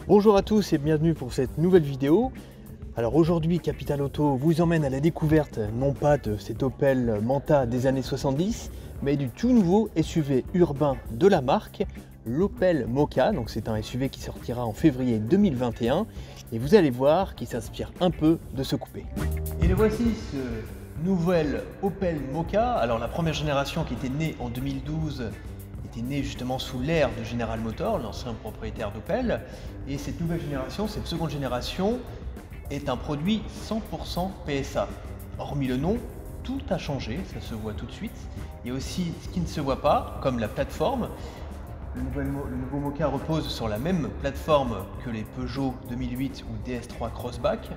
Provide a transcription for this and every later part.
Bonjour à tous et bienvenue pour cette nouvelle vidéo. Alors aujourd'hui, Capital Auto vous emmène à la découverte non pas de cet Opel Manta des années 70, mais du tout nouveau SUV urbain de la marque, l'Opel Mokka. Donc c'est un SUV qui sortira en février 2021 et vous allez voir qu'il s'inspire un peu de ce coupé. Et le voici, ce nouvel Opel Mokka. Alors la première génération qui était née en 2012 était né justement sous l'ère de General Motors, l'ancien propriétaire d'Opel. Et cette nouvelle génération, cette seconde génération, est un produit 100% PSA. Hormis le nom, tout a changé, ça se voit tout de suite. Il y a aussi ce qui ne se voit pas, comme la plateforme. Le nouveau Mokka repose sur la même plateforme que les Peugeot 2008 ou DS3 Crossback,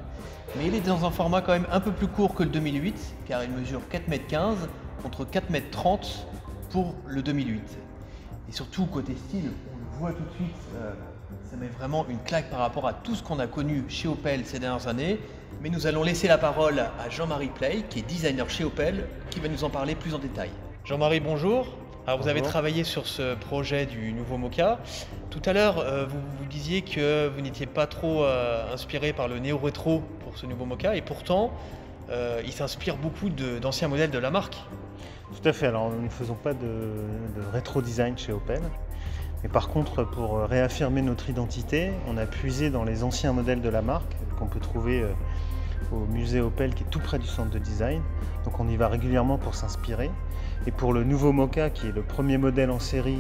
mais il est dans un format quand même un peu plus court que le 2008, car il mesure 4,15 m contre 4,30 m pour le 2008. Et surtout, côté style, on le voit tout de suite, ça met vraiment une claque par rapport à tout ce qu'on a connu chez Opel ces dernières années. Mais nous allons laisser la parole à Jean-Marie Pley, qui est designer chez Opel, qui va nous en parler plus en détail. Jean-Marie, bonjour. Alors, vous avez travaillé sur ce projet du nouveau Mokka. Tout à l'heure, vous disiez que vous n'étiez pas trop inspiré par le néo-rétro pour ce nouveau Mokka, et pourtant, il s'inspire beaucoup d'anciens modèles de la marque. Tout à fait, alors nous ne faisons pas de rétro design chez Opel, mais par contre pour réaffirmer notre identité, on a puisé dans les anciens modèles de la marque qu'on peut trouver au musée Opel qui est tout près du centre de design, donc on y va régulièrement pour s'inspirer. Et pour le nouveau Mokka qui est le premier modèle en série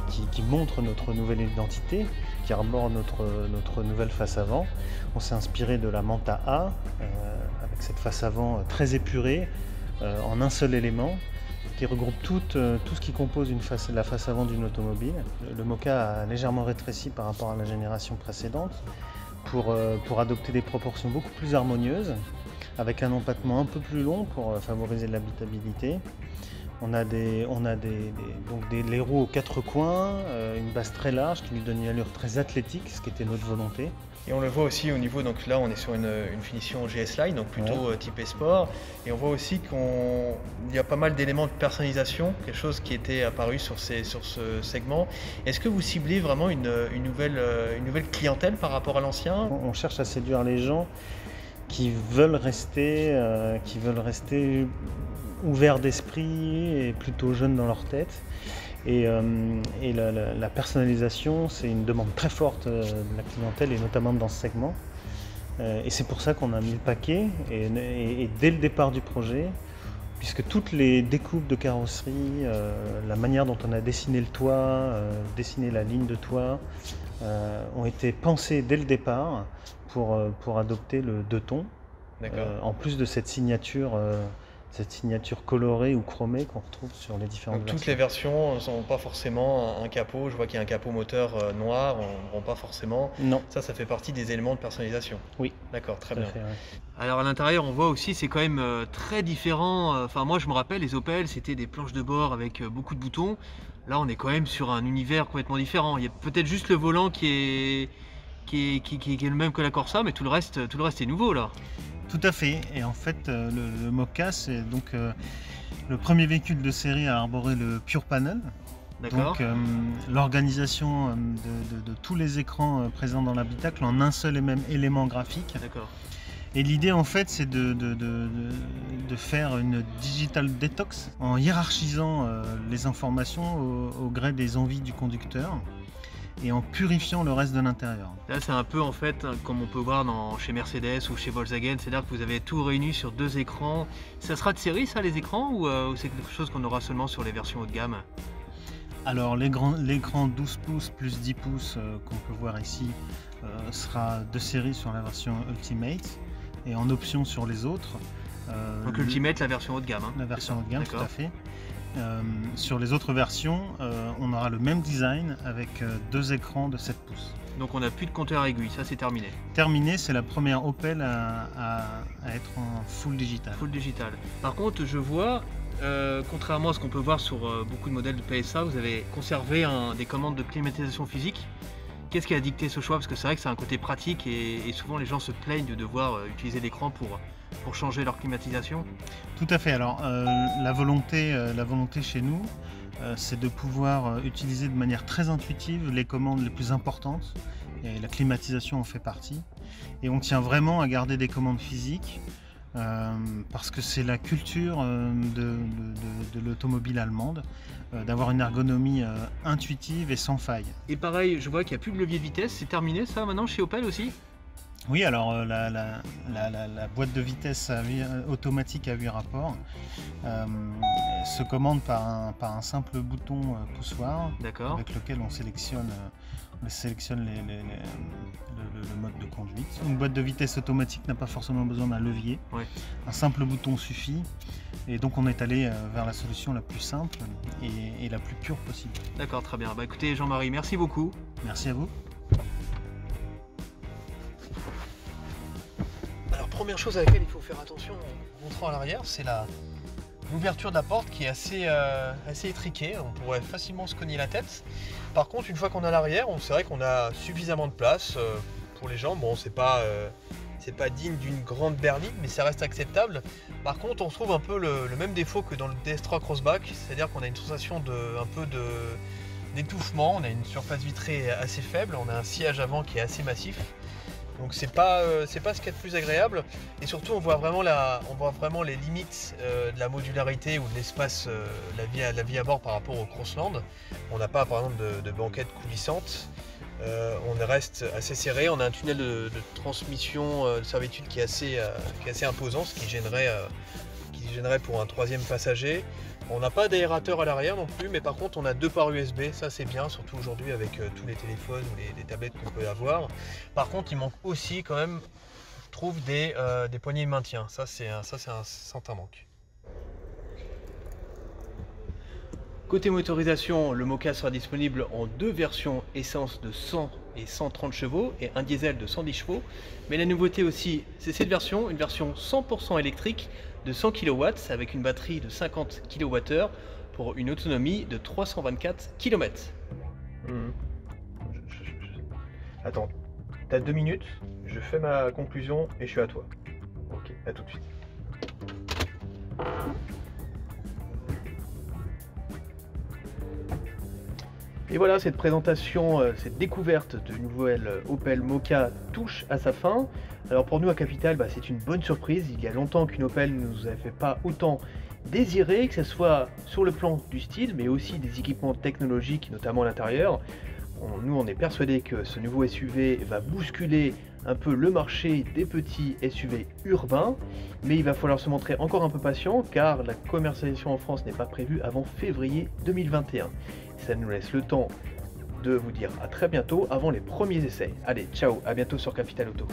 qui montre notre nouvelle identité, qui arbore notre nouvelle face avant, on s'est inspiré de la Manta A avec cette face avant très épurée, en un seul élément qui regroupe tout ce qui compose la face avant d'une automobile. Le Mokka a légèrement rétréci par rapport à la génération précédente pour adopter des proportions beaucoup plus harmonieuses, avec un empattement un peu plus long pour favoriser l'habitabilité. On a les roues aux quatre coins, une base très large qui lui donne une allure très athlétique, ce qui était notre volonté. Et on le voit aussi au niveau, donc là on est sur une finition GS Line, donc plutôt type Sport. Et on voit aussi qu'il y a pas mal d'éléments de personnalisation, quelque chose qui était apparu sur ce segment. Est-ce que vous ciblez vraiment une nouvelle clientèle par rapport à l'ancien? On cherche à séduire les gens qui veulent rester ouverts d'esprit et plutôt jeunes dans leur tête. Et la personnalisation, c'est une demande très forte de la clientèle et notamment dans ce segment. Et c'est pour ça qu'on a mis le paquet et dès le départ du projet, puisque toutes les découpes de carrosserie, la manière dont on a dessiné le toit, dessiné la ligne de toit, ont été pensées dès le départ pour adopter le deux tons. En plus de cette signature colorée ou chromée qu'on retrouve sur les différentes versions. Toutes les versions n'ont pas forcément un capot. Je vois qu'il y a un capot moteur noir, on pas forcément. Non. Ça fait partie des éléments de personnalisation. Oui. D'accord, très bien. Fait, ouais. Alors à l'intérieur, on voit aussi, c'est quand même très différent. Enfin, moi, je me rappelle, les Opel, c'était des planches de bord avec beaucoup de boutons. Là, on est quand même sur un univers complètement différent. Il y a peut-être juste le volant qui est le même que la Corsa, mais tout le reste est nouveau là. Tout à fait, et en fait le Mokka c'est donc le premier véhicule de série à arborer le Pure Panel. Donc l'organisation de tous les écrans présents dans l'habitacle en un seul et même élément graphique. Et l'idée en fait c'est de faire une digital detox en hiérarchisant les informations au gré des envies du conducteur et en purifiant le reste de l'intérieur. Là c'est un peu en fait comme on peut voir chez Mercedes ou chez Volkswagen, c'est-à-dire que vous avez tout réuni sur deux écrans. Ça sera de série ça les écrans ou c'est quelque chose qu'on aura seulement sur les versions haut de gamme? Alors l'écran 12 pouces plus 10 pouces qu'on peut voir ici sera de série sur la version Ultimate et en option sur les autres. Donc Ultimate la version haut de gamme. La version haut de gamme, tout à fait. Sur les autres versions, on aura le même design avec deux écrans de 7 pouces. Donc on n'a plus de compteur aiguille, ça c'est terminé. Terminé, c'est la première Opel à être en full digital. Full digital. Par contre, je vois contrairement à ce qu'on peut voir sur beaucoup de modèles de PSA, vous avez conservé des commandes de climatisation physique. Qu'est-ce qui a dicté ce choix? Parce que c'est vrai que c'est un côté pratique et souvent les gens se plaignent de devoir utiliser l'écran pour changer leur climatisation. Tout à fait. Alors la volonté chez nous, c'est de pouvoir utiliser de manière très intuitive les commandes les plus importantes, et la climatisation en fait partie. Et on tient vraiment à garder des commandes physiques parce que c'est la culture de l'automobile allemande, d'avoir une ergonomie intuitive et sans faille. Et pareil, je vois qu'il n'y a plus de levier de vitesse, c'est terminé ça maintenant chez Opel aussi? Oui, alors la boîte de vitesse automatique à 8 rapports se commande par un simple bouton poussoir avec lequel on sélectionne le mode de conduite. Une boîte de vitesse automatique n'a pas forcément besoin d'un levier, un simple bouton suffit, et donc on est allé vers la solution la plus simple et la plus pure possible. D'accord, très bien. Bah écoutez Jean-Marie, merci beaucoup. Merci à vous. Alors première chose à laquelle il faut faire attention en rentrant à l'arrière, c'est l'ouverture de la porte qui est assez étriquée, on pourrait facilement se cogner la tête. Par contre, une fois qu'on est à l'arrière, c'est vrai qu'on a suffisamment de place pour les jambes. Bon, c'est pas digne d'une grande berline, mais ça reste acceptable. Par contre, on trouve un peu le même défaut que dans le DS3 Crossback, c'est-à-dire qu'on a une sensation d'étouffement, on a une surface vitrée assez faible, on a un sillage avant qui est assez massif. Donc c'est pas ce qu'il y a de plus agréable, et surtout on voit vraiment les limites de la modularité ou de l'espace, la vie à bord par rapport au Crossland. On n'a pas par exemple de banquette coulissante, on reste assez serré, on a un tunnel de transmission de servitude qui est assez imposant, ce qui gênerait pour un troisième passager. On n'a pas d'aérateur à l'arrière non plus, mais par contre on a 2 ports USB, ça c'est bien, surtout aujourd'hui avec tous les téléphones ou les tablettes qu'on peut avoir. Par contre il manque aussi quand même, je trouve, des poignées de maintien, ça c'est un certain manque. Côté motorisation, le Mokka sera disponible en 2 versions essence de 100 et 130 chevaux et un diesel de 110 chevaux. Mais la nouveauté aussi, c'est cette version, une version 100% électrique de 100 kW avec une batterie de 50 kWh pour une autonomie de 324 km. Attends, t'as 2 minutes, je fais ma conclusion et je suis à toi. Ok, à tout de suite. Et voilà, cette présentation, cette découverte de nouvelle Opel Mokka touche à sa fin. Alors pour nous à Capital, c'est une bonne surprise. Il y a longtemps qu'une Opel ne nous avait fait pas autant désirer, que ce soit sur le plan du style, mais aussi des équipements technologiques, notamment à l'intérieur. Nous, on est persuadés que ce nouveau SUV va bousculer un peu le marché des petits SUV urbains, mais il va falloir se montrer encore un peu patient, car la commercialisation en France n'est pas prévue avant février 2021. Ça nous laisse le temps de vous dire à très bientôt avant les premiers essais. Allez, ciao, à bientôt sur Capital Auto.